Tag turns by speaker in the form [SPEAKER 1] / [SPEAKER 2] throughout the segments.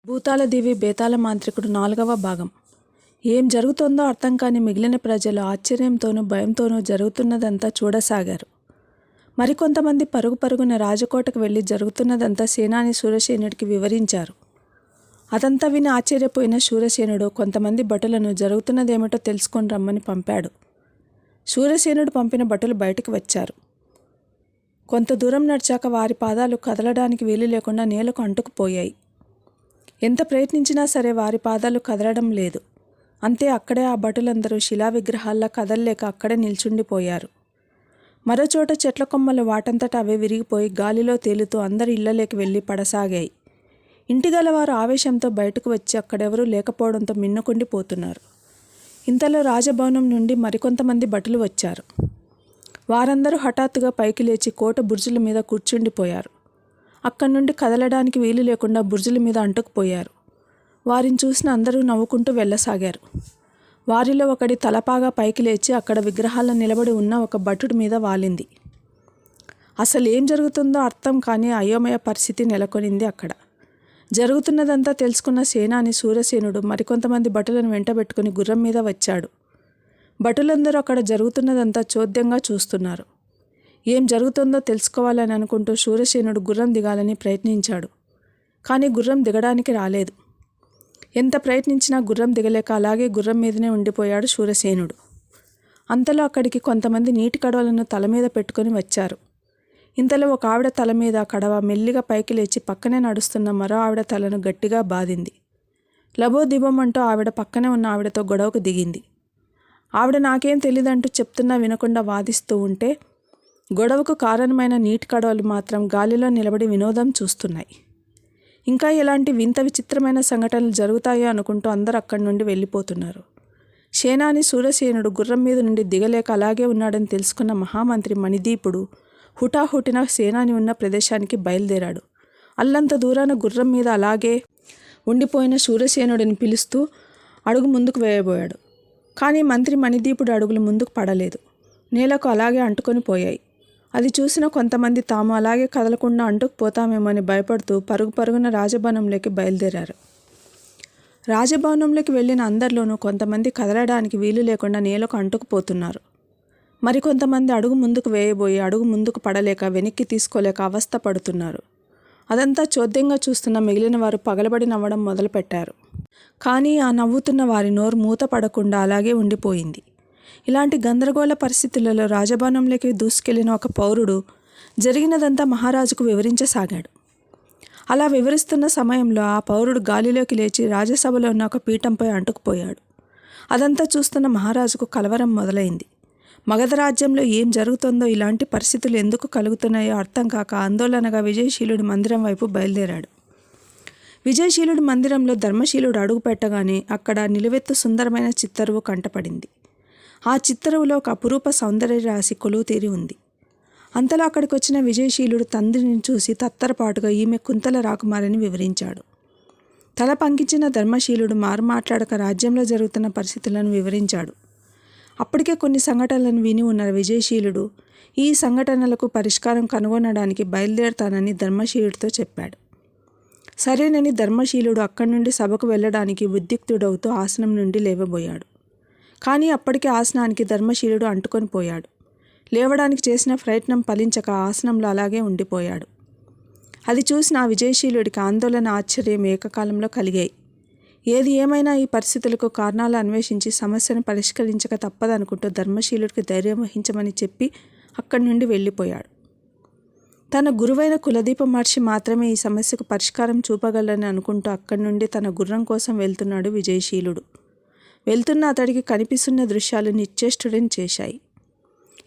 [SPEAKER 1] భూతాలదేవి బేతాళ మాంత్రికుడు 4వ భాగం. ఏం జరుగుతోందో అర్థం కాని మిగిలిన ప్రజలు ఆశ్చర్యంతోనూ భయంతోనూ జరుగుతున్నదంతా చూడసాగారు. మరికొంతమంది పరుగున రాజకోటకు వెళ్ళి జరుగుతున్నదంతా సేనాని శూరసేనుడికి వివరించారు. అదంతా విని ఆశ్చర్యపోయిన శూరసేనుడు కొంతమంది భటులను జరుగుతున్నదేమిటో తెలుసుకొని రమ్మని పంపాడు. శూరసేనుడు పంపిన భటులు బయటకు వచ్చారు. కొంత దూరం నడిచాక వారి పాదాలు కదలడానికి వీలు లేకుండా నేలకు అంటుకుపోయాయి. ఎంత ప్రయత్నించినా సరే వారి పాదాలు కదలడం లేదు. అంతే అక్కడే ఆ భటులందరూ శిలా విగ్రహాల్లా కదలలేక అక్కడే నిల్చుండిపోయారు. మరోచోట చెట్ల కొమ్మలు వాటంతట అవే విరిగిపోయి గాలిలో తేలుతూ అందరి ఇళ్లలోకి వెళ్ళి పడసాగాయి. ఇంటిగలవారు ఆవేశంతో బయటకు వచ్చి అక్కడెవరూ లేకపోవడంతో మిన్నుకుండిపోతున్నారు. ఇంతలో రాజభవనం నుండి మరికొంతమంది భటులు వచ్చారు. వారందరూ హఠాత్తుగా పైకి లేచి కోట బుర్జుల మీద కూర్చుండిపోయారు. అక్కడి నుండి కదలడానికి వీలు లేకుండా బుర్జుల మీద అంటుకుపోయారు. వారిని చూసిన అందరూ నవ్వుకుంటూ వెళ్ళసాగారు. వారిలో ఒకడి తలపాగా పైకి లేచి అక్కడ విగ్రహాల నిలబడి ఉన్న ఒక భటుడి మీద వాలింది. అసలు ఏం జరుగుతుందో అర్థం కాని అయోమయ పరిస్థితి నెలకొనింది అక్కడ. జరుగుతున్నదంతా తెలుసుకున్న సేనాని శూరసేనుడు మరికొంతమంది భటులను వెంటబెట్టుకుని గుర్రం మీద వచ్చాడు. భటులందరూ అక్కడ జరుగుతున్నదంతా చోద్యంగా చూస్తున్నారు. ఏం జరుగుతుందో తెలుసుకోవాలని అనుకుంటూ శూరసేనుడు గుర్రం దిగాలని ప్రయత్నించాడు. కానీ గుర్రం దిగడానికి రాలేదు. ఎంత ప్రయత్నించినా గుర్రం దిగలేక అలాగే గుర్రం మీదనే ఉండిపోయాడు శూరసేనుడు. అంతలో అక్కడికి కొంతమంది నీటి కడవలను తల మీద పెట్టుకొని వచ్చారు. ఇంతలో ఒక ఆవిడ తల మీద కడవ మెల్లిగా పైకి లేచి పక్కనే నడుస్తున్న మరో ఆవిడ తలను గట్టిగా బాదింది. లబోదిబోమంటూ ఆవిడ పక్కనే ఉన్న ఆవిడతో గొడవకు దిగింది. ఆవిడ నాకేం తెలియదంటూ చెప్తున్నా వినకుండా వాదిస్తూ ఉంటే గొడవకు కారణమైన నీటి కడవలు మాత్రం గాలిలో నిలబడి వినోదం చూస్తున్నాయి. ఇంకా ఎలాంటి వింత విచిత్రమైన సంఘటనలు జరుగుతాయో అనుకుంటూ అందరూ అక్కడి నుండి వెళ్ళిపోతున్నారు. సేనాని శూరసేనుడు గుర్రం మీద నుండి దిగలేక అలాగే ఉన్నాడని తెలుసుకున్న మహామంత్రి మణిదీపుడు హుటాహుటిన సేనాని ఉన్న ప్రదేశానికి బయలుదేరాడు. అల్లంత దూరాన గుర్రం మీద అలాగే ఉండిపోయిన శూరసేనుడిని పిలుస్తూ అడుగు ముందుకు వేయబోయాడు. కానీ మంత్రి మణిదీపుడు అడుగులు ముందుకు పడలేదు. నేలకు అలాగే అంటుకొని పోయాయి. అది చూసిన కొంతమంది తాము అలాగే కదలకుండా అంటుకుపోతామేమని భయపడుతూ పరుగున రాజభవనంలోకి బయలుదేరారు. రాజభవనంలోకి వెళ్ళిన అందరిలోనూ కొంతమంది కదలడానికి వీలు లేకుండా నేలకు అంటుకుపోతున్నారు. మరికొంతమంది అడుగు ముందుకు వేయబోయి అడుగు ముందుకు పడలేక వెనక్కి తీసుకోలేక అవస్థ పడుతున్నారు. అదంతా చోద్యంగా చూస్తున్న మిగిలిన వారు పగలబడి నవ్వడం మొదలుపెట్టారు. కానీ ఆ నవ్వుతున్న వారి నోరు మూత పడకుండా అలాగే ఉండిపోయింది. ఇలాంటి గందరగోళ పరిస్థితులలో రాజభవనంలోకి దూసుకెళ్లిన ఒక పౌరుడు జరిగినదంతా మహారాజుకు వివరించసాగాడు. అలా వివరిస్తున్న సమయంలో ఆ పౌరుడు గాలిలోకి లేచి రాజసభలో ఉన్న ఒక పీఠంపై అంటుకుపోయాడు. అదంతా చూస్తున్న మహారాజుకు కలవరం మొదలైంది. మగధ రాజ్యంలో ఏం జరుగుతుందో, ఇలాంటి పరిస్థితులు ఎందుకు కలుగుతున్నాయో అర్థం కాక ఆందోళనగా విజయశీలుడి మందిరం వైపు బయలుదేరాడు. విజయశీలుడి మందిరంలో ధర్మశీలుడు అడుగు పెట్టగానే అక్కడ నిలువెత్తు సుందరమైన చిత్తరువు కంటపడింది. ఆ చిత్తరువులో ఒక అపురూప సౌందర్య రాశి కొలువు తీరి ఉంది. అంతలో అక్కడికి వచ్చిన విజయశీలుడు తండ్రిని చూసి తత్తరపాటుగా ఈమె కుంతల రాకుమారని వివరించాడు. తల పంకించిన ధర్మశీలుడు మాట్లాడక రాజ్యంలో జరుగుతున్న పరిస్థితులను వివరించాడు. అప్పటికే కొన్ని సంఘటనలను విని ఉన్న విజయశీలుడు ఈ సంఘటనలకు పరిష్కారం కనుగొనడానికి బయలుదేరుతానని ధర్మశీలుడితో చెప్పాడు. సరేనని ధర్మశీలుడు అక్కడి నుండి సభకు వెళ్ళడానికి ఉద్యుక్తుడవుతూ ఆసనం నుండి లేవబోయాడు. కానీ అప్పటికే ఆసనానికి ధర్మశీలుడు అంటుకొని పోయాడు. లేవడానికి చేసిన ప్రయత్నం ఫలించక ఆసనంలో అలాగే ఉండిపోయాడు. అది చూసిన ఆ విజయశీలుడికి ఆందోళన, ఆశ్చర్యం ఏకకాలంలో కలిగాయి. ఏది ఏమైనా ఈ పరిస్థితులకు కారణాలు అన్వేషించి సమస్యను పరిష్కరించక తప్పదనుకుంటూ ధర్మశీలుడికి ధైర్యం వహించమని చెప్పి అక్కడి నుండి వెళ్ళిపోయాడు. తన గురువైన కులదీప మహర్షి మాత్రమే ఈ సమస్యకు పరిష్కారం చూపగలరని అనుకుంటూ అక్కడి నుండి తన గుర్రం కోసం వెళ్తున్నాడు విజయశీలుడు. వెళ్తున్న అతడికి కనిపిస్తున్న దృశ్యాలు నిశ్చేష్టుడిని చేశాయి.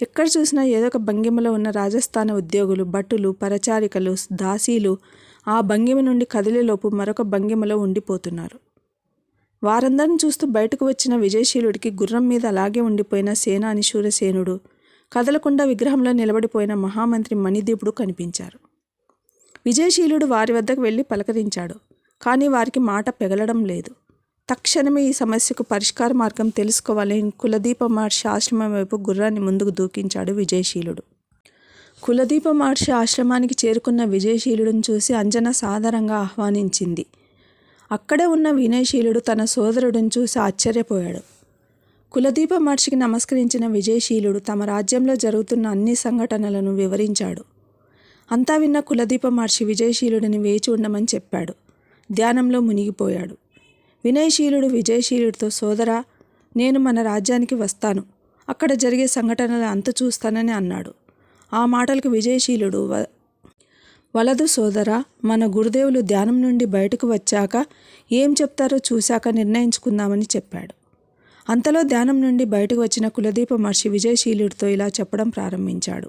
[SPEAKER 1] ఎక్కడ చూసినా ఏదో ఒక భంగిమలో ఉన్న రాజస్థాన ఉద్యోగులు, భటులు, పరచారికలు, దాసీలు ఆ భంగిమ నుండి కదిలేలోపు మరొక భంగిమలో ఉండిపోతున్నారు. వారందరిని చూస్తూ బయటకు వచ్చిన విజయశీలుడికి గుర్రం మీద అలాగే ఉండిపోయిన సేనాని శూరసేనుడు, కదలకుండా విగ్రహంలో నిలబడిపోయిన మహామంత్రి మణిదీపుడు కనిపించారు. విజయశీలుడు వారి వద్దకు వెళ్ళి పలకరించాడు. కానీ వారికి మాట పెగలడం లేదు. తక్షణమే ఈ సమస్యకు పరిష్కార మార్గం తెలుసుకోవాలని కులదీప మహర్షి ఆశ్రమం వైపు గుర్రాన్ని ముందుకు దూకించాడు విజయశీలుడు. కులదీప మహర్షి ఆశ్రమానికి చేరుకున్న విజయశీలుడిని చూసి అంజన సాదరంగా ఆహ్వానించింది. అక్కడే ఉన్న వినయశీలుడు తన సోదరుడిని చూసి ఆశ్చర్యపోయాడు. కులదీప మహర్షికి నమస్కరించిన విజయశీలుడు తమ రాజ్యంలో జరుగుతున్న అన్ని సంఘటనలను వివరించాడు. అంతా విన్న కులదీప మహర్షి విజయశీలుడిని వేచి ఉండమని చెప్పాడు. ధ్యానంలో మునిగిపోయాడు. వినయశీలుడు విజయశీలుడితో, సోదరా, నేను మన రాజ్యానికి వస్తాను, అక్కడ జరిగే సంఘటనల అంతు చూస్తానని అన్నాడు. ఆ మాటలకు విజయశీలుడు, వలదు సోదరా, మన గురుదేవులు ధ్యానం నుండి బయటకు వచ్చాక ఏం చెప్తారో చూశాక నిర్ణయించుకుందామని చెప్పాడు. అంతలో ధ్యానం నుండి బయటకు వచ్చిన కులదీప మహర్షి విజయశీలుడితో ఇలా చెప్పడం ప్రారంభించాడు.